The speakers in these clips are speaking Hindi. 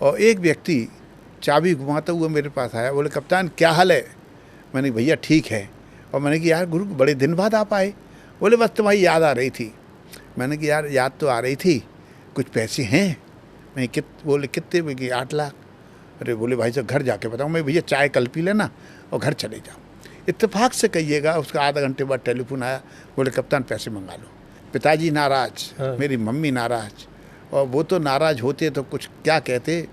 और एक व्यक्ति चाबी घुमाता हुआ मेरे पास आया, बोले कप्तान क्या हाल है। मैंने भैया ठीक है। और मैंने कहा यार गुरु बड़े दिन बाद आप आए। बोले बस तुम्हारी याद आ रही थी। मैंने कहा यार याद तो आ रही थी, कुछ पैसे हैं। मैं बोले कितने में कि 8 लाख। अरे बोले भाई साहब घर जाके बताऊँ। मैं भैया चाय कल पी लेना और घर चले जाओ। इत्तेफाक से कहिएगा उसका आधा घंटे बाद टेलीफोन आया, बोले कप्तान पैसे मंगा लो। पिताजी नाराज, मेरी मम्मी नाराज, और वो तो नाराज होते तो कुछ क्या कहते,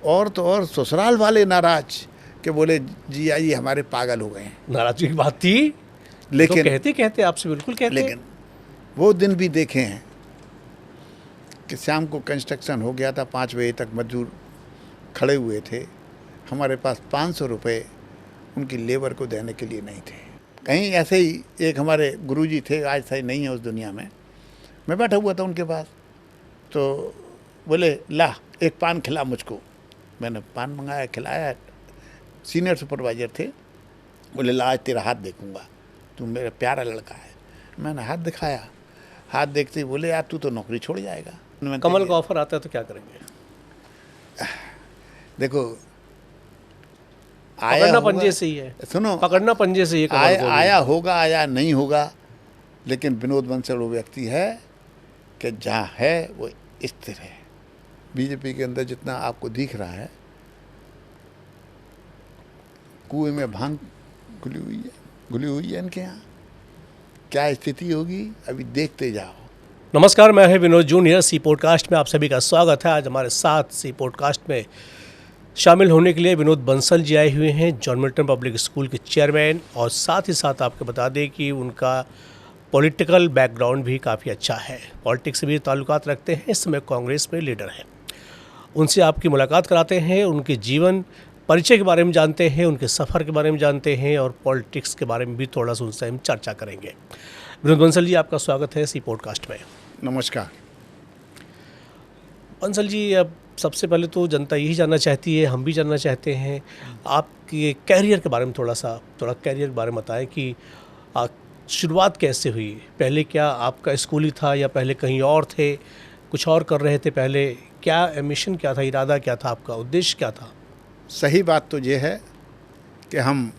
और तो और ससुराल वाले नाराज कि बोले जी आइए हमारे पागल हो गए हैं। नाराजगी की बात थी, लेकिन तो कहते आपसे बिल्कुल कहते। लेकिन वो दिन भी देखे हैं कि शाम को कंस्ट्रक्शन हो गया था, 5 बजे तक मजदूर खड़े हुए थे, हमारे पास 500 रुपये उनकी लेबर को देने के लिए नहीं थे। कहीं ऐसे ही एक हमारे गुरुजी थे, आज सही नहीं है उस दुनिया में, मैं बैठा हुआ था उनके पास, तो बोले ला एक पान खिला मुझको। मैंने पान मंगाया, खिलाया। सीनियर सुपरवाइजर थे, बोले ला आज तेरा हाथ देखूंगा, तू मेरा प्यारा लड़का है। मैंने हाथ दिखाया, हाथ देखते ही बोले यार तू तो नौकरी छोड़ जाएगा। कमल का ऑफर आता है तो क्या करेंगे? देखो आया पकड़ना होगा, पंजे से ही है। सुनो, पकड़ना पंजे से ही है। आया होगा आया नहीं होगा, लेकिन विनोद बंसल वो व्यक्ति है कि जहाँ है वो स्थिर है। बीजेपी के अंदर जितना आपको दिख रहा है, कुएं में भांग घुली हुई है इनके यहाँ। क्या स्थिति होगी अभी देखते जाओ। नमस्कार, मैं है विनोद जूनियर। सी पॉडकास्ट में आप सभी का स्वागत है। आज हमारे साथ सी पॉडकास्ट में शामिल होने के लिए विनोद बंसल जी आए हुए हैं, जॉन मिल्टन पब्लिक स्कूल के चेयरमैन, और साथ ही साथ आपको बता दें कि उनका पॉलिटिकल बैकग्राउंड भी काफ़ी अच्छा है। पॉलिटिक्स से भी ताल्लुकात रखते हैं, इस समय कांग्रेस में लीडर हैं। उनसे आपकी मुलाकात कराते हैं, उनके जीवन परिचय के बारे में जानते हैं, उनके सफ़र के बारे में जानते हैं, और पॉलिटिक्स के बारे में भी थोड़ा सा उनसे हम चर्चा करेंगे। विनोद बंसल जी, आपका स्वागत है सी पॉडकास्ट में। नमस्कार। बंसल जी, अब सबसे पहले तो जनता यही जानना चाहती है, हम भी जानना चाहते हैं, आपके कैरियर के बारे में थोड़ा कैरियर के बारे में बताएं कि शुरुआत कैसे हुई। पहले क्या आपका स्कूल ही था या पहले कहीं और थे, कुछ और कर रहे थे पहले? क्या मिशन क्या था, इरादा क्या था, आपका उद्देश्य क्या था? सही बात तो ये है कि हम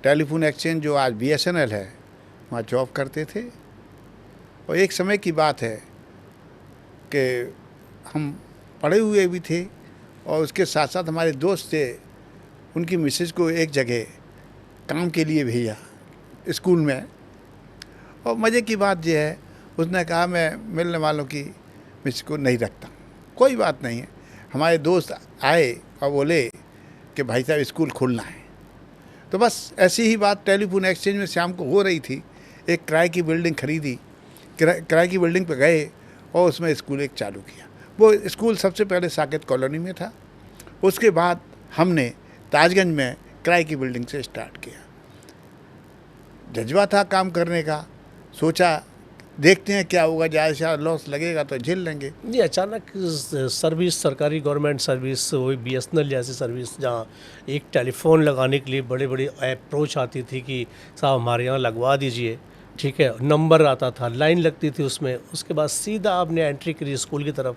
टेलीफोन एक्सचेंज जो आज BSNL है वहाँ जॉब करते थे, और एक समय की बात है कि हम पढ़े हुए भी थे, और उसके साथ साथ हमारे दोस्त थे, उनकी मिसेज को एक जगह काम के लिए भेजा स्कूल में। और मज़े की बात यह है, उसने कहा मैं मिलने वालों की मिसेज को नहीं रखता। कोई बात नहीं है। हमारे दोस्त आए और बोले कि भाई साहब स्कूल खोलना है। तो बस ऐसी ही बात टेलीफोन एक्सचेंज में शाम को हो रही थी। एक किराए की बिल्डिंग खरीदी, किराए की बिल्डिंग पे गए और उसमें स्कूल एक चालू किया। वो स्कूल सबसे पहले साकेत कॉलोनी में था, उसके बाद हमने ताजगंज में किराए की बिल्डिंग से स्टार्ट किया। जज्बा था काम करने का, सोचा देखते हैं क्या होगा, ज़्यादा से ज़्यादा लॉस लगेगा तो झेल लेंगे। ये अचानक सर्विस, सरकारी गवर्नमेंट सर्विस, वही BSNL जैसी सर्विस, जहाँ एक टेलीफोन लगाने के लिए बड़े बड़े अप्रोच आती थी कि साहब हमारे यहाँ लगवा दीजिए, ठीक है, नंबर आता था, लाइन लगती थी उसमें, उसके बाद सीधा आपने एंट्री करी स्कूल की तरफ।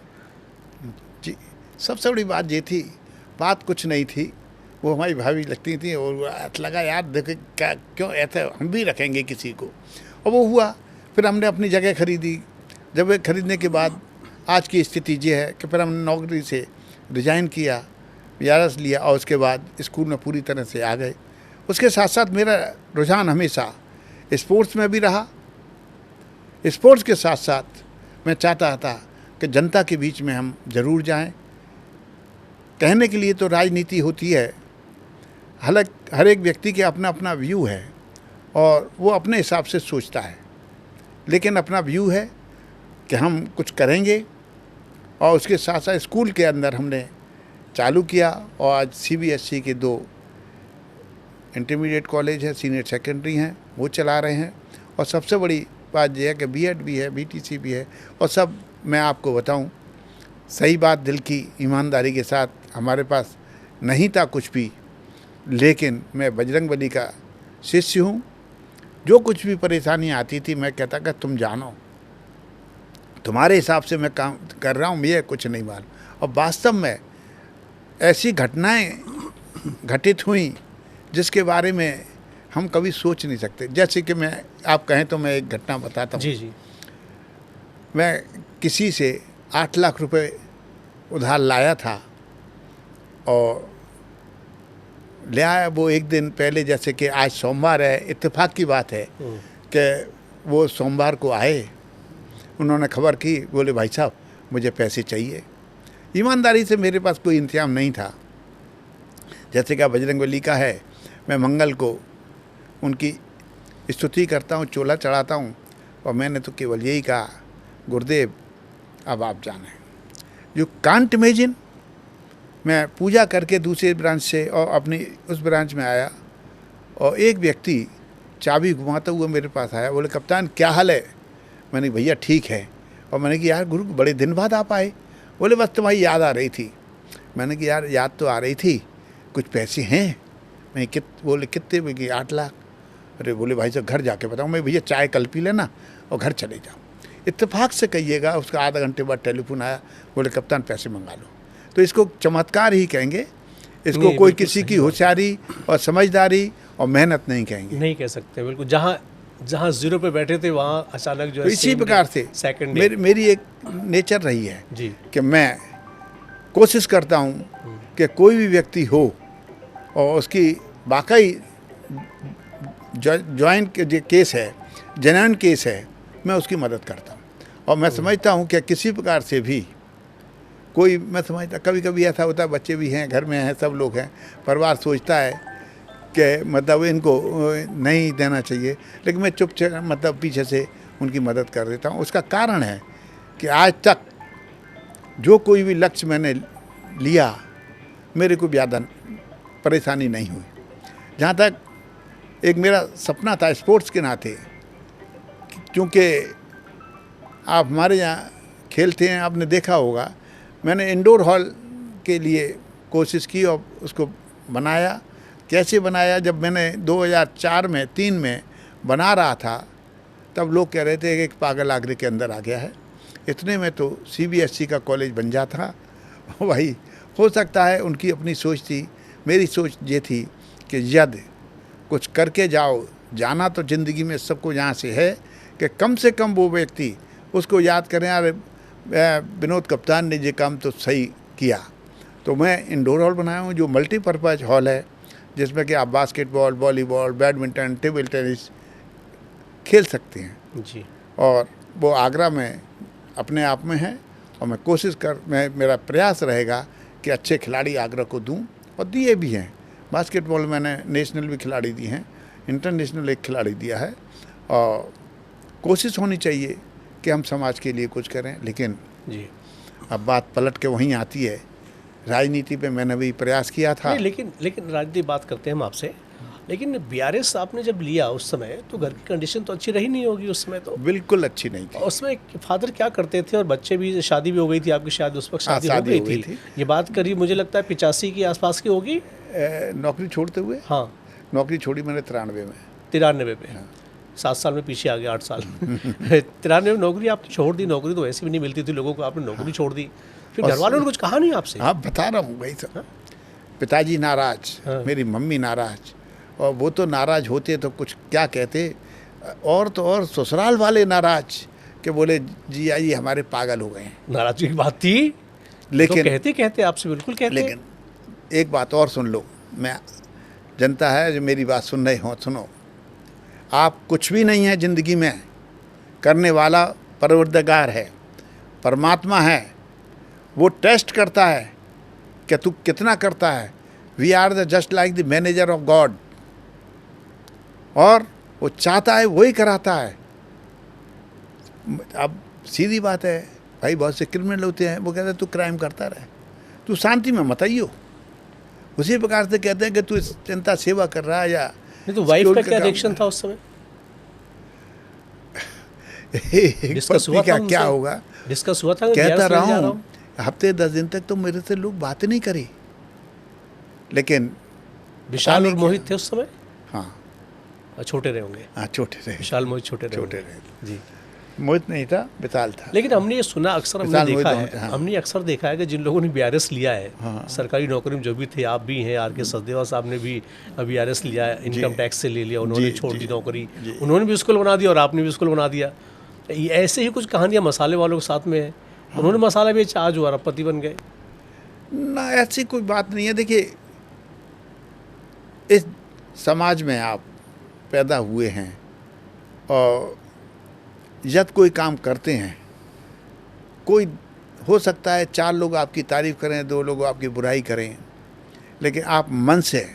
जी, सबसे बड़ी बात ये थी, बात कुछ नहीं थी, वो हमारी भाभी लगती थी, और लगा यार देखे क्या क्यों ऐसा हम भी रखेंगे किसी को, और वो हुआ। फिर हमने अपनी जगह खरीदी। जब खरीदने के बाद आज की स्थिति ये है कि फिर हमने नौकरी से रिजाइन किया, यारस लिया, और उसके बाद स्कूल में पूरी तरह से आ गए। उसके साथ साथ मेरा रुझान हमेशा स्पोर्ट्स में भी रहा। स्पोर्ट्स के साथ साथ मैं चाहता था कि जनता के बीच में हम ज़रूर जाएं। कहने के लिए तो राजनीति होती है, हालांकि हर एक व्यक्ति के अपना अपना व्यू है और वो अपने हिसाब से सोचता है, लेकिन अपना व्यू है कि हम कुछ करेंगे। और उसके साथ साथ स्कूल के अंदर हमने चालू किया, और आज CBSE के 2 इंटरमीडिएट कॉलेज है, सीनियर सेकेंडरी हैं, वो चला रहे हैं। और सबसे बड़ी बात यह है कि B.Ed भी है, BTC भी है, और सब मैं आपको बताऊं, सही बात दिल की ईमानदारी के साथ, हमारे पास नहीं था कुछ भी, लेकिन मैं बजरंगबली का शिष्य हूँ। जो कुछ भी परेशानी आती थी मैं कहता कि तुम जानो, तुम्हारे हिसाब से मैं काम कर रहा हूँ, मुझे कुछ नहीं मालूम। और वास्तव में ऐसी घटनाएं घटित हुई जिसके बारे में हम कभी सोच नहीं सकते। जैसे कि मैं, आप कहें तो मैं एक घटना बताता हूँ। जी जी। मैं किसी से 8 लाख रुपए उधार लाया था और ले आया वो एक दिन पहले, जैसे कि आज सोमवार है, इत्तेफाक की बात है कि वो सोमवार को आए, उन्होंने खबर की, बोले भाई साहब मुझे पैसे चाहिए। ईमानदारी से मेरे पास कोई इंतजाम नहीं था। जैसे कि बजरंगबली का है, मैं मंगल को उनकी स्तुति करता हूँ, चोला चढ़ाता हूँ, और मैंने तो केवल यही कहा, गुरुदेव अब आप जाने। यू कांट इमेजिन, मैं पूजा करके दूसरे ब्रांच से और अपनी उस ब्रांच में आया, और एक व्यक्ति चाबी घुमाता हुआ मेरे पास आया, बोले कप्तान क्या हाल है? मैंने भैया ठीक है। और मैंने कहा यार गुरु बड़े दिन बाद आप आए। बोले बस तुम्हारी याद आ रही थी। मैंने कहा यार याद तो आ रही थी, कुछ पैसे हैं? मैं बोले कितने? बोले 8 लाख। अरे बोले भाई साहब घर जाके बताऊँ। मैं भैया चाय कल पी लेना और घर चले जाओ। इत्तेफाक से कहिएगा, उसका आधा घंटे बाद टेलीफोन आया, बोले कप्तान पैसे मंगा लो। तो इसको चमत्कार ही कहेंगे, इसको कोई किसी की होशियारी और समझदारी और मेहनत नहीं कहेंगे। नहीं कह सकते, बिल्कुल। जहाँ जीरो पे बैठे थे वहाँ अचानक जो तो है इसी प्रकार से सेकंड मेरी एक नेचर रही है जी कि मैं कोशिश करता हूँ कि कोई भी व्यक्ति हो और उसकी वाकई जॉइंट जो केस है, जेन्युइन केस है, मैं उसकी मदद करता हूँ। और मैं समझता हूँ कि किसी प्रकार से भी कोई, मैं समझता कभी कभी ऐसा होता है, बच्चे भी हैं घर में हैं, सब लोग हैं, परिवार सोचता है कि मतलब इनको नहीं देना चाहिए, लेकिन मैं चुपचाप मतलब पीछे से उनकी मदद कर देता हूँ। उसका कारण है कि आज तक जो कोई भी लक्ष्य मैंने लिया, मेरे को ज़्यादा परेशानी नहीं हुई। जहाँ तक एक मेरा सपना था स्पोर्ट्स के नाते, क्योंकि आप हमारे यहाँ खेलते हैं, आपने देखा होगा, मैंने इंडोर हॉल के लिए कोशिश की और उसको बनाया। कैसे बनाया? जब मैंने 2004 में 3 में बना रहा था, तब लोग कह रहे थे कि एक पागल आगरे के अंदर आ गया है। इतने में तो CBSE का कॉलेज बन जाता था। भाई हो सकता है उनकी अपनी सोच थी, मेरी सोच ये थी कि यदि कुछ करके जाओ, जाना तो ज़िंदगी में सबको यहाँ से है, कि कम से कम वो व्यक्ति उसको याद करें, यार विनोद कप्तान ने ये काम तो सही किया। तो मैं इंडोर हॉल बनाया हूँ जो मल्टीपर्पज़ हॉल है, जिसमें कि आप basketball, volleyball, badminton, table tennis खेल सकते हैं जी। और वो आगरा में अपने आप में है। और मैं मेरा प्रयास रहेगा कि अच्छे खिलाड़ी आगरा को दूं, और दिए भी हैं। बास्केटबॉल मैंने नेशनल भी खिलाड़ी दिए हैं, इंटरनेशनल एक खिलाड़ी दिया है। और कोशिश होनी चाहिए कि हम समाज के लिए कुछ करें। लेकिन जी अब बात पलट के वहीं आती है, राजनीति पे मैंने भी प्रयास किया था। नहीं, लेकिन राजनीति बात करते हैं हम आपसे, लेकिन BRS आपने जब लिया उस समय तो घर की कंडीशन तो अच्छी रही नहीं होगी उस समय तो? बिल्कुल अच्छी नहीं थी। उसमें फादर क्या करते थे? और बच्चे भी, शादी भी हो गई थी आपकी, शायद उस वक्त शादी हो गई थी। ये बात करीब मुझे लगता है 85 के आसपास की होगी। नौकरी छोड़ते हुए? हाँ, नौकरी छोड़ी मैंने 93 में। 93 पे? 7 साल में पीछे आ गया, 8 साल 93 में नौकरी आपने छोड़ दी। नौकरी तो वैसे भी नहीं मिलती थी लोगों को, आपने नौकरी छोड़ दी। फिर घर वालों ने कुछ कहा नहीं आपसे? हाँ बता रहा हूँ भाई साहब, पिताजी नाराज, मेरी मम्मी नाराज, और वो तो नाराज होते तो कुछ क्या कहते, और तो और ससुराल वाले नाराज कि बोले जी आइए हमारे पागल हो गए हैं। नाराजगी की बात थी, लेकिन तो कहते आपसे बिल्कुल कहते। लेकिन एक बात और सुन लो, मैं जनता है जो मेरी बात सुन रहे हो, सुनो, आप कुछ भी नहीं है ज़िंदगी में, करने वाला परवरदिगार है, परमात्मा है। वो टेस्ट करता है कि तू कितना करता है। We are the just like the manager of God, और वो चाहता है वही कराता है। अब सीधी बात है भाई, बहुत से क्रिमिनल होते हैं, वो कहते हैं तू क्राइम करता रहे, तू शांति में मत आइयो। उसी प्रकार से कहते हैं कि तू जनता सेवा कर रहा है या नहीं। तो वाइफ का क्या रिएक्शन था उस समय? डिस्कस हुआ था क्या होगा? डिस्कस हुआ था? कहता रहा हूँ, हफ्ते 10 दिन तक तो मेरे से लोग बातें नहीं करी। लेकिन विशाल और मोहित थे उस समय? हाँ, छोटे रहे होंगे। हाँ छोटे रहे। विशाल मोहित छोटे रहे जी। मोहित नहीं था, विशाल था। लेकिन हमने ये सुना अक्सर, हमने विशाल देखा मोहित है, हाँ। हमने अक्सर देखा है कि जिन लोगों ने बीआरएस लिया है, हाँ। सरकारी नौकरी में जो भी थे, आप भी हैं, आर के सचदेवा साहब ने भी बीआरएस लिया है, इनकम टैक्स से ले लिया, उन्होंने जी, छोड़ दी जी, नौकरी, जी। उन्होंने भी स्कूल बना दिया और आपने भी स्कूल बना दिया। ये ऐसे ही कुछ कहानियाँ मसाले वालों के साथ में है। उन्होंने मसाला बेचा, आज वो अरबपति बन गए। ना, ऐसी कोई बात नहीं है। देखिए, इस समाज में आप पैदा हुए हैं और जब कोई काम करते हैं, कोई हो सकता है 4 लोग आपकी तारीफ़ करें, 2 लोग आपकी बुराई करें, लेकिन आप मन से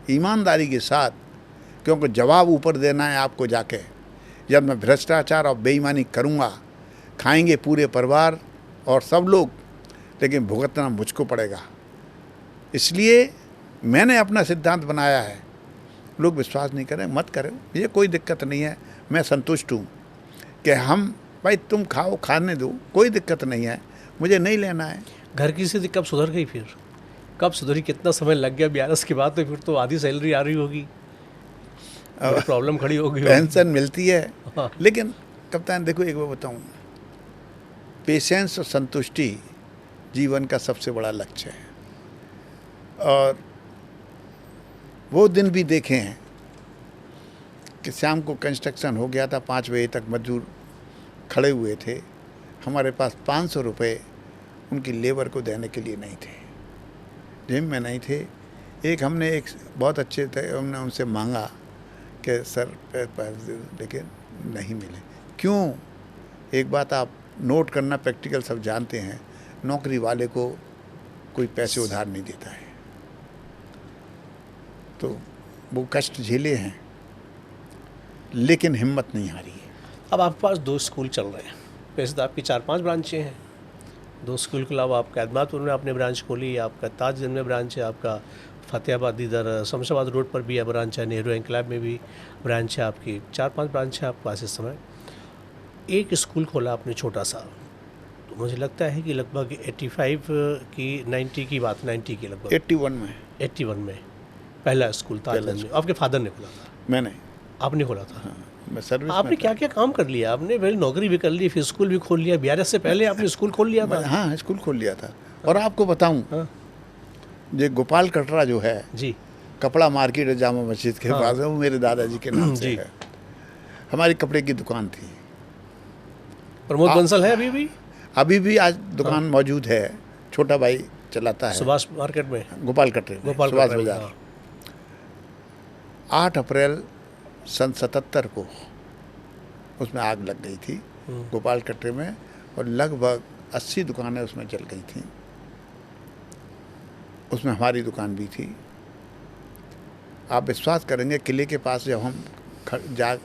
ईमानदारी के साथ, क्योंकि जवाब ऊपर देना है आपको जाके। जब मैं भ्रष्टाचार और बेईमानी करूँगा, खाएंगे पूरे परिवार और सब लोग, लेकिन भुगतना मुझको पड़ेगा। इसलिए मैंने अपना सिद्धांत बनाया है। लोग विश्वास नहीं करें, मत करें, ये कोई दिक्कत नहीं है। मैं संतुष्ट हूँ कि हम, भाई तुम खाओ, खाने दो, कोई दिक्कत नहीं है, मुझे नहीं लेना है। घर की स्थिति कब सुधर गई फिर? कब सुधरी? कितना समय लग गया बीआरएस के बाद? तो फिर तो आधी सैलरी आ रही होगी, प्रॉब्लम खड़ी होगी। पेंशन मिलती है। हाँ। लेकिन कप्तान देखो, एक बार बताऊँ, पेशेंस और संतुष्टि जीवन का सबसे बड़ा लक्ष्य है। और वो दिन भी देखे हैं कि शाम को कंस्ट्रक्शन हो गया था, 5 बजे तक मजदूर खड़े हुए थे, हमारे पास 500 रुपये उनकी लेबर को देने के लिए नहीं थे, जिम में नहीं थे। हमने एक बहुत अच्छे थे, हमने उनसे मांगा कि सर पैसे, लेकिन नहीं मिले। क्यों? एक बात आप नोट करना, प्रैक्टिकल सब जानते हैं, नौकरी वाले को कोई पैसे उधार नहीं देता है। तो वो कष्ट झेले हैं, लेकिन हिम्मत नहीं हारी है। अब आपके पास 2 स्कूल चल रहे हैं, वैसे तो आपकी 4-5 ब्रांचें हैं। 2 स्कूल के अलावा आपका एतमादपुर में आपने ब्रांच खोली, आपका ताजगंज में ब्रांच है, आपका फतेहाबाद इधर शमशाबाद रोड पर भी है ब्रांच है, नेहरू एनक्लेव में भी ब्रांच है आपकी। 4-5 ब्रांच है आपके पास इस समय। एक स्कूल खोला आपने छोटा सा, तो मुझे लगता है कि लगभग 85 की 90 की बात, 90 की लगभग 81 में पहला स्कूल ताजगंज में आपके फादर ने खोला था? मैंने, आपने खोला था? हाँ, मैं सर्विस आपने में क्या क्या काम कर लिया? आपने पहले नौकरी भी कर ली, फिर स्कूल भी खोल लिया, बीआरएस से पहले आपने स्कूल खोल लिया था? हाँ, स्कूल खोल लिया था। और आपको बताऊं, हाँ। ये गोपाल कटरा जो है जी, कपड़ा मार्केट है जामा मस्जिद के पास है, वो मेरे दादाजी के नाम से जी। है। हमारी कपड़े की दुकान थी। प्रमोद बंसल है अभी भी? अभी भी आज दुकान मौजूद है, छोटा भाई चलाता है, सुभाष मार्केट में, गोपाल कटरे में, गोपाल सुभाष कटरा में, बाजार। हाँ। 8 अप्रैल सन 77 को उसमें आग लग गई थी गोपाल कटरे में, और लगभग 80 दुकानें उसमें जल गई थी। उसमें हमारी दुकान भी थी। आप विश्वास करेंगे, किले के पास जब हम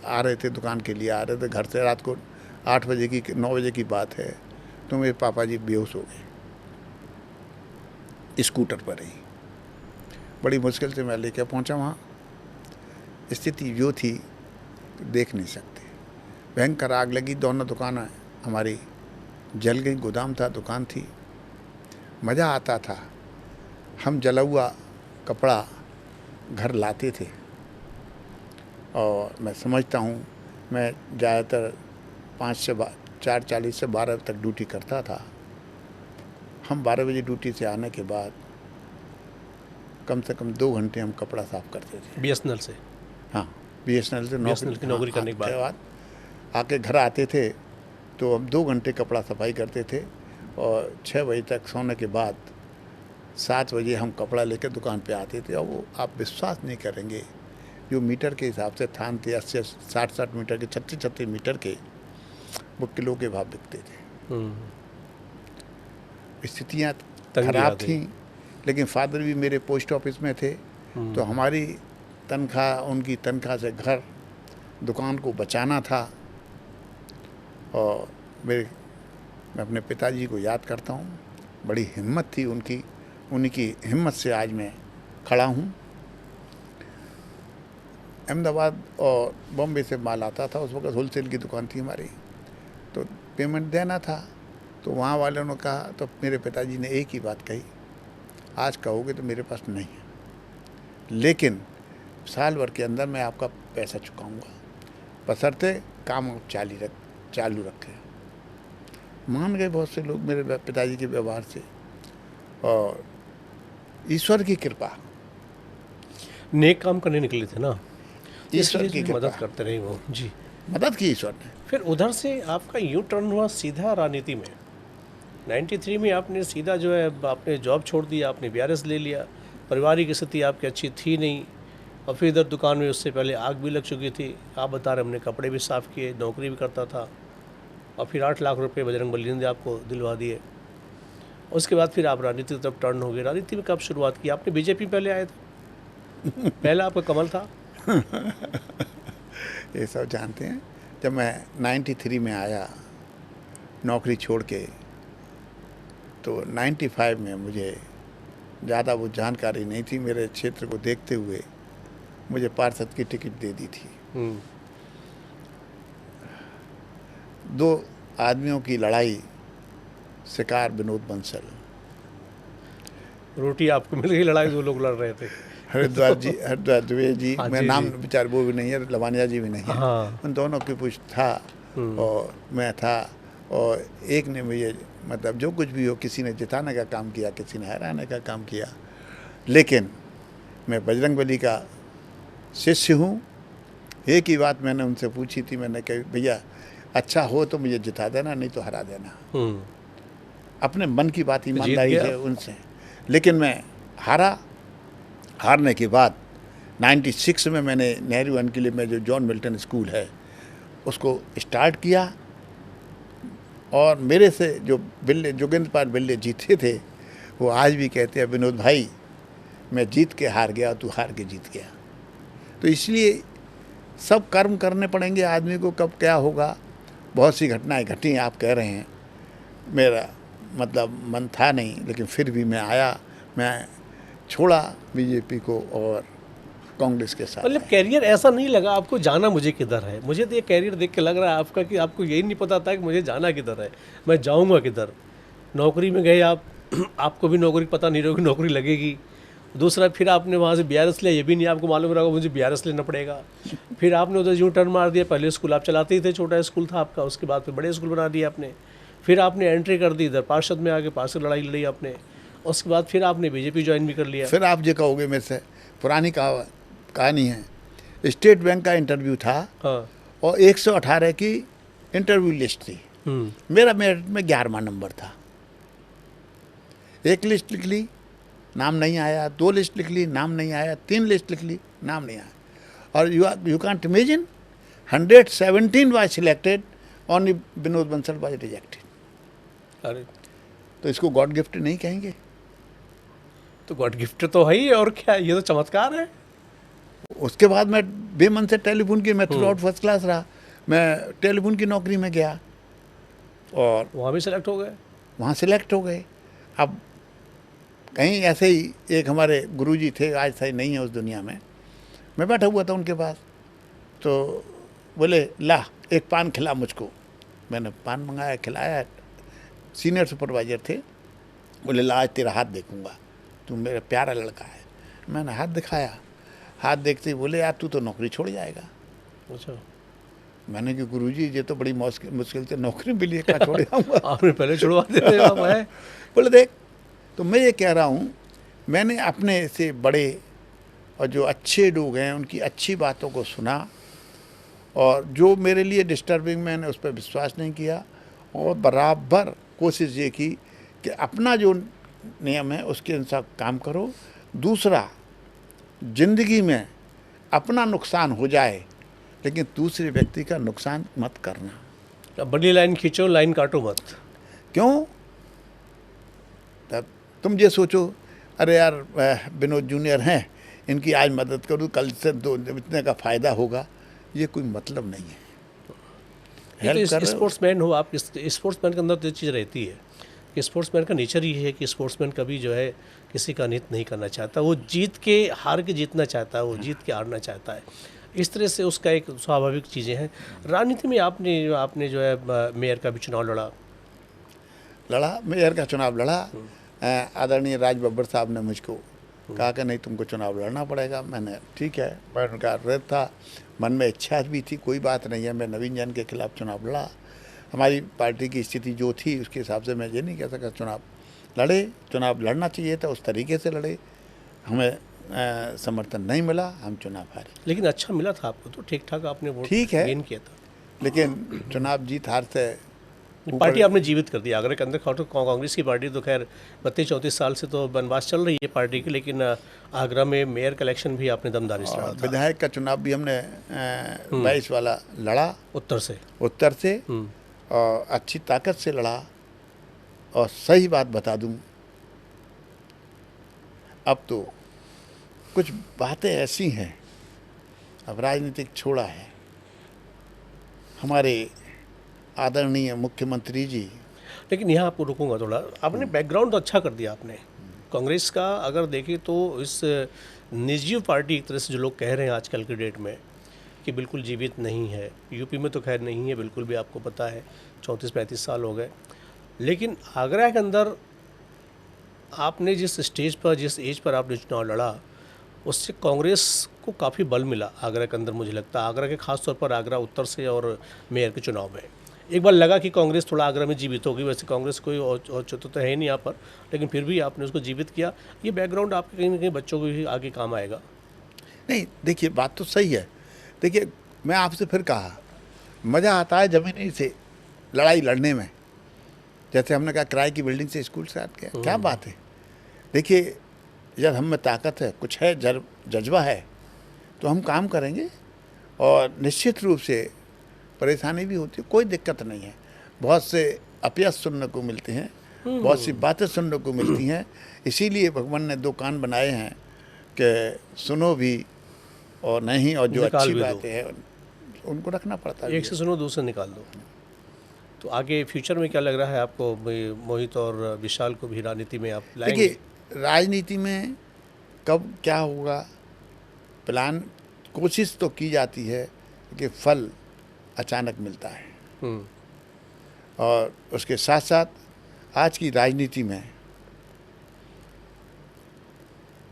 आ रहे थे, दुकान के लिए आ रहे थे घर से, रात को 8 बजे की 9 बजे की बात है, तो मेरे पापा जी बेहोश हो गए स्कूटर पर ही। बड़ी मुश्किल से मैं लेकर पहुंचा वहाँ। स्थिति जो थी देख नहीं सकते, भयंकर आग लगी, दोनों दुकानें हमारी जल गई, गोदाम था, दुकान थी। मज़ा आता था, हम जला हुआ कपड़ा घर लाते थे, और मैं समझता हूँ, मैं ज़्यादातर 4:40 से 12 तक ड्यूटी करता था। हम 12 बजे ड्यूटी से आने के बाद कम से कम 2 घंटे हम कपड़ा साफ करते थे। बीएसएनएल से? हाँ, बीएसएनएल से की नौकरी करने के बाद आके घर आते थे, तो हम 2 घंटे कपड़ा सफाई करते थे, और 6 बजे तक सोने के बाद 7 बजे हम कपड़ा लेकर दुकान पे आते थे। और वो आप विश्वास नहीं करेंगे, जो मीटर के हिसाब से थान थे, 80-60 मीटर के, 36 मीटर के, वो किलो के भाव बिकते थे। स्थितियाँ खराब थी, लेकिन फादर भी मेरे पोस्ट ऑफिस में थे, तो हमारी तनख्वाह, उनकी तनख्वाह से घर दुकान को बचाना था। और मैं अपने पिताजी को याद करता हूँ, बड़ी हिम्मत थी उनकी, उनकी हिम्मत से आज मैं खड़ा हूँ। अहमदाबाद और बॉम्बे से माल आता था, उस वक्त होलसेल की दुकान थी हमारी, तो पेमेंट देना था। तो वहाँ वालों ने कहा, तो मेरे पिताजी ने एक ही बात कही, आज कहोगे तो मेरे पास नहीं है, लेकिन साल भर के अंदर मैं आपका पैसा चुकाऊंगा, बशर्ते काम आप चालू रखे। मान गए बहुत से लोग मेरे पिताजी के व्यवहार से, और ईश्वर की कृपा, नेक काम करने निकले थे ना, ईश्वर इसलिए की जो है मदद कृपा, करते रहे वो जी। मदद की ईश्वर ने। फिर उधर से आपका यूँ टर्न हुआ सीधा राजनीति में। 93 में आपने सीधा जो है आपने जॉब छोड़ दिया, आपने बीआरएस ले लिया, पारिवारिक स्थिति आपकी अच्छी थी नहीं, और फिर इधर दुकान में उससे पहले आग भी लग चुकी थी। आप बता रहे हमने कपड़े भी साफ़ किए, नौकरी भी करता था, और फिर 8 लाख रुपए बजरंगबली ने आपको दिलवा दिए। उसके बाद फिर आप राजनीति की तरफ टर्न हो गए। राजनीति में कब शुरुआत की आपने? बीजेपी पहले आए थे? पहला आपका कमल था? ये सब जानते हैं। जब मैं 93 में आया नौकरी छोड़ के, तो 95 में मुझे ज़्यादा वो जानकारी नहीं थी। मेरे क्षेत्र को देखते हुए मुझे पार्षद की टिकट दे दी थी। दो आदमियों की लड़ाई, शिकार विनोद बंसल। रोटी आपको मिल गई, लड़ाई 2 लोग लड़ रहे थे। हरिद्वार द्विवेदी जी, हाँ, मैं जी, नाम जी। विचार वो भी नहीं है, लवानिया जी भी नहीं है। हाँ। उन दोनों की कुछ था और मैं था, और एक ने मुझे मतलब जो कुछ भी हो, किसी ने जिताने का काम किया, किसी ने हराने का काम किया, लेकिन मैं बजरंगबली का शिष्य हूँ। एक ही बात मैंने उनसे पूछी थी, मैंने कही भैया अच्छा हो तो मुझे जिता देना, नहीं तो हरा देना। अपने मन की बात ईमानदारी से उनसे। लेकिन मैं हारने के बाद 96 में मैंने नेहरू अनकिले में जो जॉन मिल्टन स्कूल है उसको स्टार्ट किया, और मेरे से जो जोगेंद्र पाल बिल्ले जीते थे वो आज भी कहते हैं विनोद भाई मैं जीत के हार गया, तू हार के जीत गया। तो इसलिए सब कर्म करने पड़ेंगे आदमी को, कब क्या होगा। बहुत सी घटनाएं घटी, आप कह रहे हैं, मेरा मतलब मन था नहीं, लेकिन फिर भी मैं आया, मैं छोड़ा बीजेपी को और कांग्रेस के साथ। मतलब कैरियर ऐसा नहीं लगा आपको जाना मुझे किधर है? मुझे तो ये कैरियर देख के लग रहा है आपका कि आपको यही नहीं पता था कि मुझे जाना किधर है, मैं जाऊंगा किधर। नौकरी में गए आप, आपको भी नौकरी पता नहीं रहोगी, नौकरी लगेगी। दूसरा फिर आपने वहाँ से बीआरएस लिया, ये भी नहीं आपको मालूम रहा मुझे बीआरएस लेना पड़ेगा। फिर आपने उधर यूँ टर्न मार दिया, पहले स्कूल आप चलाते ही थे, छोटा स्कूल था आपका, उसके बाद फिर बड़े स्कूल बना दिया आपने। फिर आपने एंट्री कर दी इधर पार्षद में, आगे पार्षद लड़ाई लड़ी आपने, उसके बाद फिर आपने बीजेपी ज्वाइन भी कर लिया। फिर आप जो कहोगे मेरे से, पुरानी कहानी है, स्टेट बैंक का इंटरव्यू था। हाँ। और 118 की इंटरव्यू लिस्ट थी। मेरा मेरिट में 11वां नंबर था। एक लिस्ट लिख ली, नाम नहीं आया। 2 लिस्ट लिख ली, नाम नहीं आया। 3 लिस्ट लिख ली, नाम नहीं आया। और you can't imagine 117 was selected, only Vinod Bansal was rejected. अरे तो इसको गॉड गिफ्ट नहीं कहेंगे? तो गॉड गिफ्ट तो है ही, और क्या, ये तो चमत्कार है। उसके बाद मैं बेमन से टेलीफोन की, मैं थ्रू आउट फर्स्ट क्लास रहा, मैं टेलीफोन की नौकरी में गया और वहाँ भी सेलेक्ट हो गए। वहाँ सिलेक्ट हो गए। अब कहीं ऐसे ही एक हमारे गुरुजी थे, आज सही नहीं है उस दुनिया में, मैं बैठा हुआ था उनके पास, तो बोले ला एक पान खिला मुझको। मैंने पान मंगाया, खिलाया। सीनियर सुपरवाइजर थे, बोले ला आज तेरा हाथ देखूंगा, तू मेरा प्यारा लड़का है। मैंने हाथ दिखाया, हाथ देखते ही बोले यार तू तो नौकरी छोड़ जाएगा। अच्छा। मैंने कि गुरुजी ये तो बड़ी मुश्किल से नौकरी मिली है, कहाँ छोड़ जाऊँगा। आपने पहले छुड़वा देते आप है। बोले देख, तो मैं ये कह रहा हूँ, मैंने अपने से बड़े और जो अच्छे लोग हैं उनकी अच्छी बातों को सुना, और जो मेरे लिए डिस्टर्बिंग, मैंने उस पर विश्वास नहीं किया, और बराबर कोशिश ये की कि अपना जो नियम है उसके अनुसार काम करो। दूसरा, जिंदगी में अपना नुकसान हो जाए लेकिन दूसरे व्यक्ति का नुकसान मत करना। बड़ी लाइन खींचो, लाइन काटो मत। क्यों? तब तुम ये सोचो अरे यार विनोद जूनियर हैं, इनकी आज मदद करूँ, कल से दो इतने का फ़ायदा होगा, ये कोई मतलब नहीं है। ये तो स्पोर्ट्समैन हो आप, स्पोर्ट्समैन के अंदर तो ये चीज़ रहती है कि स्पोर्ट्समैन का नेचर ही है कि स्पोर्ट्समैन कभी जो है किसी का हित नहीं करना चाहता, वो जीत के हार के जीतना चाहता है, वो जीत के हारना चाहता है। इस तरह से उसका एक स्वाभाविक चीज़ें हैं। राजनीति में आपने जो है मेयर का भी चुनाव लड़ा, मेयर का चुनाव लड़ा। आदरणीय राज बब्बर साहब ने मुझको कहा कि नहीं तुमको चुनाव लड़ना पड़ेगा। मैंने ठीक है, मैं उनका रद था, मन में इच्छा भी थी, कोई बात नहीं है, मैं नवीन जैन के खिलाफ चुनाव लड़ा। हमारी पार्टी की स्थिति जो थी उसके हिसाब से मैं ये नहीं कह सकता चुनाव लड़ना चाहिए था, उस तरीके से लड़े, हमें समर्थन नहीं मिला, हम चुनाव हारे। लेकिन अच्छा मिला था आपको, तो ठीक ठाक आपने वोट ठीक है, गेन किया था। लेकिन चुनाव जीत हार से पार्टी आपने जीवित कर दी आगरा के अंदर। कांग्रेस की पार्टी तो खैर 32-34 साल से तो बनवास चल रही है पार्टी की, लेकिन आगरा में मेयर का इलेक्शन भी आपने दमदारी से लड़ा था। विधायक का चुनाव भी हमने 22 वाला लड़ा, उत्तर से और अच्छी ताकत से लड़ा। और सही बात बता दूं, अब तो कुछ बातें ऐसी हैं, अब राजनीतिक छोड़ा है। हमारे आदरणीय मुख्यमंत्री जी, लेकिन यहाँ आपको रुकूंगा थोड़ा, आपने बैकग्राउंड तो अच्छा कर दिया आपने। कांग्रेस का अगर देखें तो इस निर्जीव पार्टी एक तरह से जो लोग कह रहे हैं आजकल के डेट में कि बिल्कुल जीवित नहीं है, यूपी में तो खैर नहीं है बिल्कुल भी, आपको पता है 34-35 साल हो गए। लेकिन आगरा के अंदर आपने जिस स्टेज पर, जिस एज पर आपने चुनाव लड़ा, उससे कांग्रेस को काफ़ी बल मिला आगरा के अंदर। मुझे लगता है आगरा के खास तौर पर आगरा उत्तर से और मेयर के चुनाव में एक बार लगा कि कांग्रेस थोड़ा आगरा में जीवित होगी। वैसे कांग्रेस कोई औचित्य तो है नहीं यहाँ पर, लेकिन फिर भी आपने उसको जीवित किया। ये बैकग्राउंड आपके कहीं ना कहीं बच्चों को भी आगे काम आएगा। नहीं, देखिए बात तो सही है। देखिए, मैं आपसे फिर कहा, मज़ा आता है ज़मीनी से लड़ाई लड़ने में। जैसे हमने कहा किराए की बिल्डिंग से स्कूल स्टार्ट किया, क्या बात है। देखिए, जब हम में ताकत है, कुछ है, जज्बा है, तो हम काम करेंगे। और निश्चित रूप से परेशानी भी होती है, कोई दिक्कत नहीं है। बहुत से अपयश सुनने को मिलते हैं, बहुत सी बातें सुनने को मिलती हैं। इसीलिए भगवान ने 2 कान बनाए हैं कि सुनो भी और नहीं, और जो अच्छी बातें हैं उनको रखना पड़ता है। एक से सुनो, दूसरे निकाल दो। तो आगे फ्यूचर में क्या लग रहा है आपको, मोहित और विशाल को भी राजनीति में आप लाएंगे? देखिए, राजनीति में कब क्या होगा, प्लान, कोशिश तो की जाती है कि फल अचानक मिलता है। और उसके साथ साथ आज की राजनीति में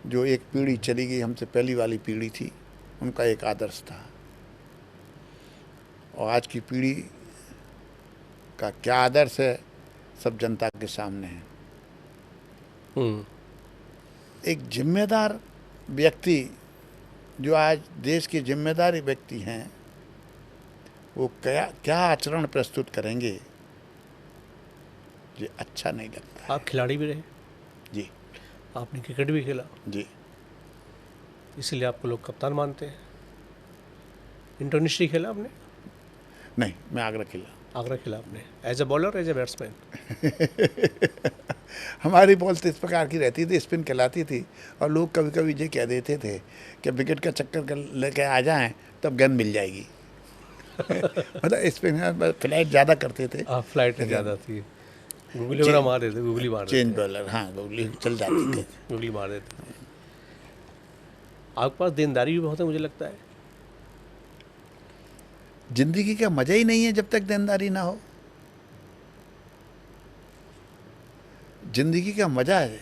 जो एक पीढ़ी चली गई, हमसे पहली वाली पीढ़ी थी, उनका एक आदर्श था। और आज की पीढ़ी का क्या आदर्श है, सब जनता के सामने है। एक जिम्मेदार व्यक्ति, जो आज देश के जिम्मेदार व्यक्ति हैं, वो क्या आचरण प्रस्तुत करेंगे, ये अच्छा नहीं लगता। आप खिलाड़ी भी रहे जी, आपने क्रिकेट भी खेला जी, इसलिए आपको लोग कप्तान मानते हैं। इंटरनेशनल खेला आपने? नहीं, मैं आगरा खेला। आगरा खेला आपने, as a bowler, as a batsman? हमारी बॉल तो इस प्रकार की रहती थी, स्पिन कहलाती थी। और लोग कभी कभी ये कह देते थे कि विकेट का चक्कर लेके आ जाएं तब गेंद मिल जाएगी। मतलब स्पिन फ्लाइट ज़्यादा करते थे। फ्लाइट ज़्यादा थी, गुगली वगैरह मार देते, गुगली मार देते, चेंज बॉलर, हाँ, गुगली चल जाती थी। गुगली मार देते। आपके पास देनदारी भी बहुत है मुझे लगता है। जिंदगी का मजा ही नहीं है जब तक देनदारी ना हो। जिंदगी का मजा है,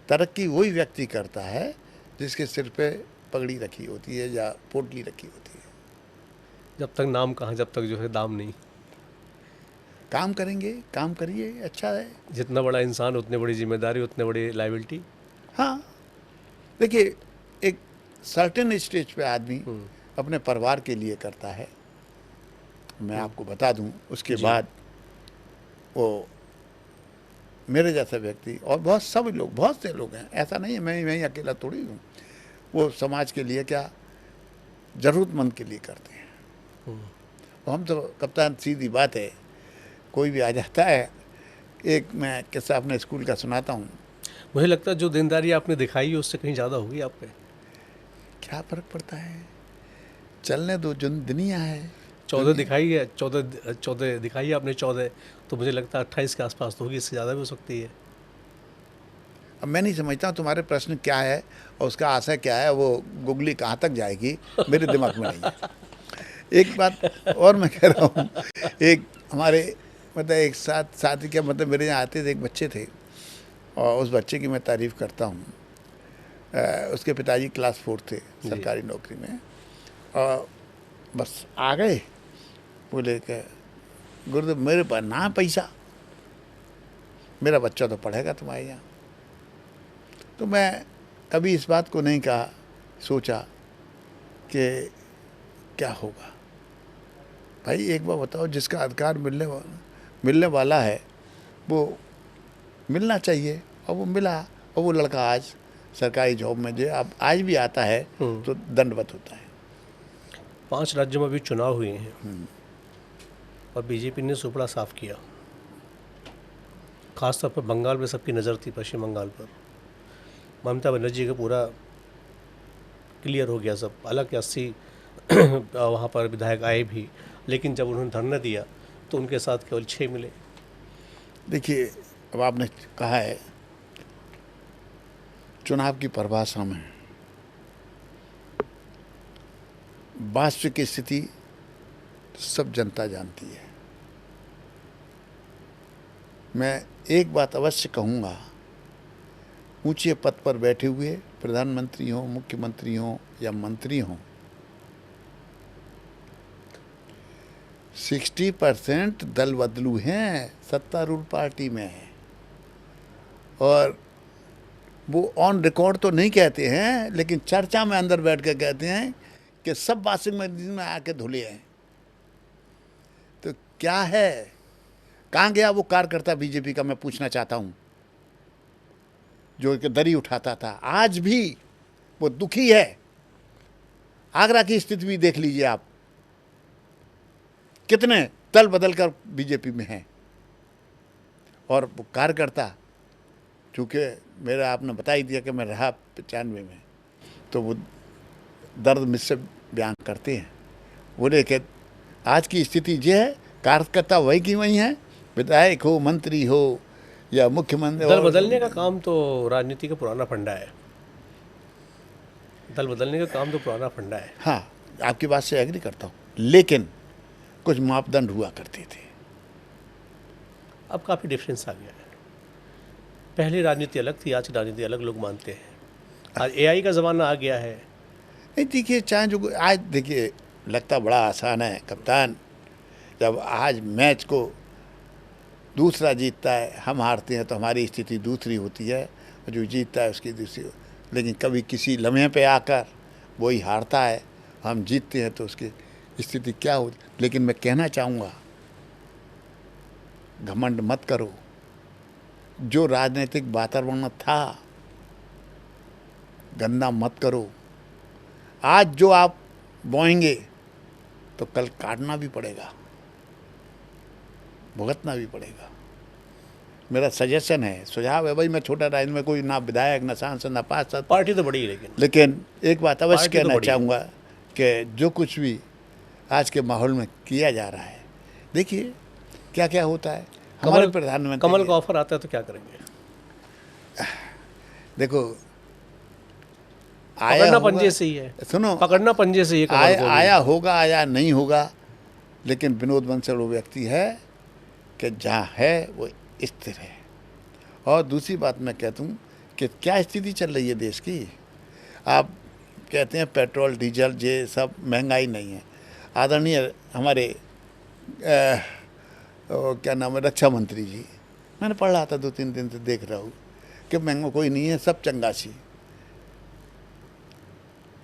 तरक्की वही व्यक्ति करता है जिसके सिर पे पगड़ी रखी होती है या पोटली रखी होती है। जब तक नाम कहाँ, जब तक जो है दाम नहीं। काम करेंगे, काम करिए, अच्छा है। जितना बड़ा इंसान उतनी बड़ी जिम्मेदारी, उतने बड़ी लायबिलिटी। हाँ, देखिए, एक सर्टेन स्टेज पे आदमी अपने परिवार के लिए करता है। मैं आपको बता दूं, उसके बाद वो मेरे जैसा व्यक्ति और बहुत से लोग हैं, ऐसा नहीं है मैं ही अकेला थोड़ी हूँ, वो समाज के लिए क्या, ज़रूरतमंद के लिए करते हैं। और हम तो कप्तान, सीधी बात है, कोई भी आ जाता है। एक मैं किस्सा अपने स्कूल का सुनाता हूँ। मुझे लगता है जो देनदारी आपने दिखाई है उससे कहीं ज़्यादा होगी आप पे। क्या फ़र्क पड़ता है, चलने दो, दुनिया है। 14 दिखाई है, 14 दिखाई है आपने, 14, तो मुझे लगता है 28 के आसपास तो होगी, इससे ज़्यादा भी हो सकती है। अब मैं नहीं समझता हूँ तुम्हारे प्रश्न क्या है और उसका आशय क्या है, वो गुगली कहाँ तक जाएगी, मेरे दिमाग में नहीं है। एक बात और मैं कह रहा हूँ, एक हमारे मतलब एक साथी क्या, मतलब मेरे यहाँ आते थे, एक बच्चे थे, और उस बच्चे की मैं तारीफ़ करता हूँ। उसके पिताजी क्लास 4 थे, सरकारी नौकरी में, और बस आ गए, बोले कि गुरुदेव मेरे पास ना पैसा, मेरा बच्चा तो पढ़ेगा तुम्हारे यहाँ। तो मैं कभी इस बात को नहीं कहा, सोचा कि क्या होगा। भाई एक बार बताओ, जिसका अधिकार मिलने वाला है वो मिलना चाहिए, और वो मिला। और वो लड़का आज सरकारी जॉब में जो अब आज भी आता है तो दंडवत होता है। 5 राज्यों में भी चुनाव हुए हैं और बीजेपी ने सुपड़ा साफ किया। खासतौर पर बंगाल में सबकी नज़र थी, पश्चिम बंगाल पर। ममता बनर्जी का पूरा क्लियर हो गया सब। हालांकि 80 वहाँ पर विधायक आए भी, लेकिन जब उन्होंने धरना दिया तो उनके साथ केवल 6 मिले। देखिए, अब आपने कहा है चुनाव की परिभाषा में वास्तविक स्थिति सब जनता जानती है। मैं एक बात अवश्य कहूँगा, ऊंचे पद पर बैठे हुए प्रधानमंत्री हों, मुख्यमंत्री हों या मंत्री हों, 60% दल बदलू हैं सत्तारूढ़ पार्टी में है। और वो ऑन रिकॉर्ड तो नहीं कहते हैं, लेकिन चर्चा में अंदर बैठ कर कहते हैं कि सब वाशिंग मशीन में आके धुले हैं। तो क्या है, कहाँ गया वो कार्यकर्ता बीजेपी का, मैं पूछना चाहता हूँ, जो एक दरी उठाता था। आज भी वो दुखी है। आगरा की स्थिति भी देख लीजिए आप, कितने दल बदल कर बीजेपी में हैं। और वो कार्यकर्ता, चूँकि मेरा आपने बता ही दिया कि मैं रहा 95 में, तो वो दर्द मुझसे बयान करते हैं। बोले कि आज की स्थिति ये है, कार्यकर्ता वही की वही है, विधायक हो, मंत्री हो या मुख्यमंत्री। दल बदलने का काम तो राजनीति का पुराना फंडा है। दल बदलने का काम तो पुराना फंडा है। हाँ, आपकी बात से एग्री करता हूँ, लेकिन कुछ मापदंड हुआ करते थे। अब काफ़ी डिफरेंस आ गया है। पहले राजनीति अलग थी, आज की राजनीति अलग लोग मानते हैं। आज एआई का ज़माना आ गया है। नहीं, देखिए, चाहे जो आज देखिए लगता बड़ा आसान है कप्तान, जब आज मैच को दूसरा जीतता है, हम हारते हैं तो हमारी स्थिति दूसरी होती है, और जो जीतता है उसकी दूसरी। लेकिन कभी किसी लम्हे पे आकर वही हारता है, हम जीतते हैं तो उसकी स्थिति क्या होती। लेकिन मैं कहना चाहूँगा, घमंड मत करो। जो राजनीतिक वातावरण था, गंदा मत करो। आज जो आप बोएंगे तो कल काटना भी पड़ेगा, भुगतना भी पड़ेगा। मेरा सजेशन है, सुझाव है। भाई मैं छोटा राजनीति में कोई ना विधायक, ना सांसद, ना पार्षद, पार्टी तो बड़ी है, लेकिन एक बात अवश्य पार्टी तो कहना बड़ी है। चाहूँगा कि जो कुछ भी आज के माहौल में किया जा रहा है, देखिए क्या क्या होता है। हमारे प्रधानमंत्री, कमल का ऑफर आता है तो क्या करेंगे? देखो, आया पकड़ना होगा, पंजे से ही है। सुनो, पकड़ना पंजे से ही है कमल को भी। आया होगा, आया नहीं होगा, लेकिन विनोद बंसल वो व्यक्ति है कि जहाँ है वो स्थिर है। और दूसरी बात मैं कहता हूँ कि क्या स्थिति चल रही है देश की। आप कहते हैं पेट्रोल डीजल ये सब महंगाई नहीं है। आदरणीय हमारे क्या नाम है, रक्षा मंत्री जी, मैंने पढ़ रहा था 2-3 दिन से, देख रहा हूँ कि महंगा कोई नहीं है, सब चंगासी।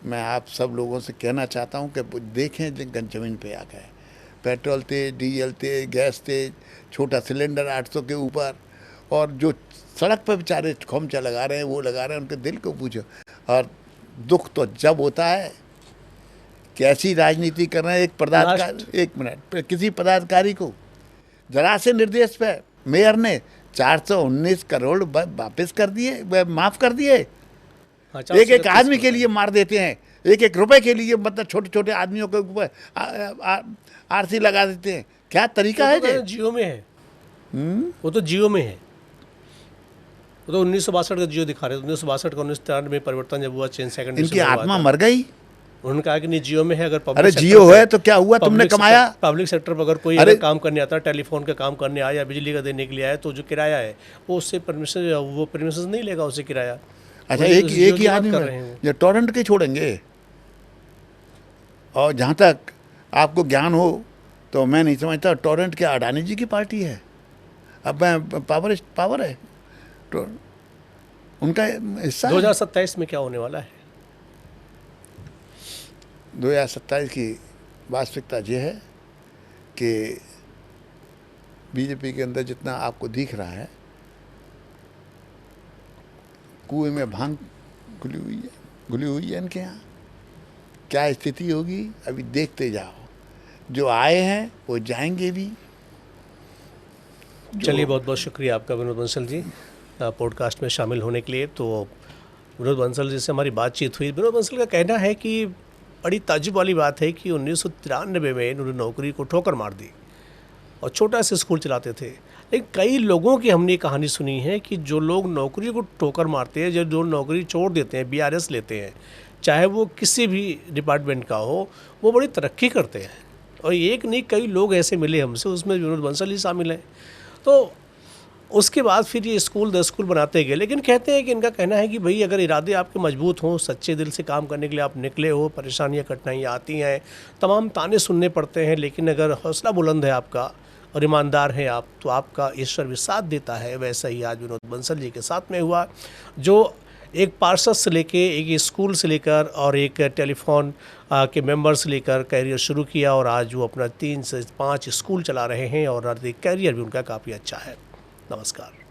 मैं आप सब लोगों से कहना चाहता हूँ कि देखें जिनका ज़मीन पे आ गए। पेट्रोल तेज, डीजल तेज, गैस तेज, छोटा सिलेंडर 800 के ऊपर, और जो सड़क पर बेचारे खोमचा लगा रहे हैं वो लगा रहे हैं, उनके दिल को पूछो। और दुख तो जब होता है कैसी राजनीति कर रहे हैं। एक मिनट, किसी पदाधिकारी को जरा से निर्देश पे मेयर ने 419 करोड़ वापस कर दिए, माफ़ कर दिए। एक एक आदमी के लिए मार देते हैं, एक एक रुपए के लिए, मतलब छोटे छोटे आदमियों के ऊपर आरसी लगा देते हैं। क्या तरीका है? तो जियो में है। वो तो जियो में है। वो तो 1962 का जियो दिखा रहे थे। 1962 का 1993 में परिवर्तन जब हुआ, चेंज सेकंड, इनकी आत्मा मर गई। उन्होंने कहा कि नहीं, जियो में है। अगर अरे जियो है तो क्या हुआ, तुमने कमाया। पब्लिक सेक्टर पर अगर कोई अगर काम करने आता है, टेलीफोन का काम करने आया, बिजली का देने के लिए आया, तो जो किराया है वो उससे परमिशन, वो परमिशन नहीं लेगा उससे किराया। अच्छा, एक ही आदमी में ये टोरेंट के छोड़ेंगे। और जहाँ तक आपको ज्ञान हो तो मैं नहीं समझता टोरेंट क्या अडानी जी की पार्टी है? अब मैं पावर है तो उनका हिस्सा है। 2027 में क्या होने वाला है? 2027 की वास्तविकता ये है कि बीजेपी के अंदर जितना आपको दिख रहा है, कुएं में भांग घुली हुई है इनके यहाँ। क्या स्थिति होगी अभी देखते जाओ। जो आए हैं वो जाएंगे भी। चलिए, बहुत बहुत शुक्रिया आपका विनोद बंसल जी पॉडकास्ट में शामिल होने के लिए। तो विनोद बंसल जी से हमारी बातचीत हुई। विनोद बंसल का कहना है कि बड़ी ताज्जुब वाली बात है कि 1993 में इन्होंने नौकरी को ठोकर मार दी और छोटा सा स्कूल चलाते थे। लेकिन कई लोगों की हमने कहानी सुनी है कि जो लोग नौकरी को ठोकर मारते हैं, जो नौकरी छोड़ देते हैं, BRS लेते हैं, चाहे वो किसी भी डिपार्टमेंट का हो, वो बड़ी तरक्की करते हैं। और एक नहीं कई लोग ऐसे मिले हमसे, उसमें विनोद बंसल ही शामिल हैं। तो उसके बाद फिर ये स्कूल 10 स्कूल बनाते गए। लेकिन कहते हैं कि इनका कहना है कि भाई अगर इरादे आपके मजबूत हों, सच्चे दिल से काम करने के लिए आप निकले हो, परेशानियां कठिनाइयाँ आती हैं, तमाम ताने सुनने पड़ते हैं, लेकिन अगर हौसला बुलंद है आपका और ईमानदार हैं आप, तो आपका ईश्वर भी साथ देता है। वैसा ही आज विनोद बंसल जी के साथ में हुआ, जो एक पार्षद से लेके, एक स्कूल से लेकर और एक टेलीफोन के मेंबर से लेकर कैरियर शुरू किया और आज वो अपना 3 से 5 स्कूल चला रहे हैं और कैरियर भी उनका काफ़ी अच्छा है। नमस्कार।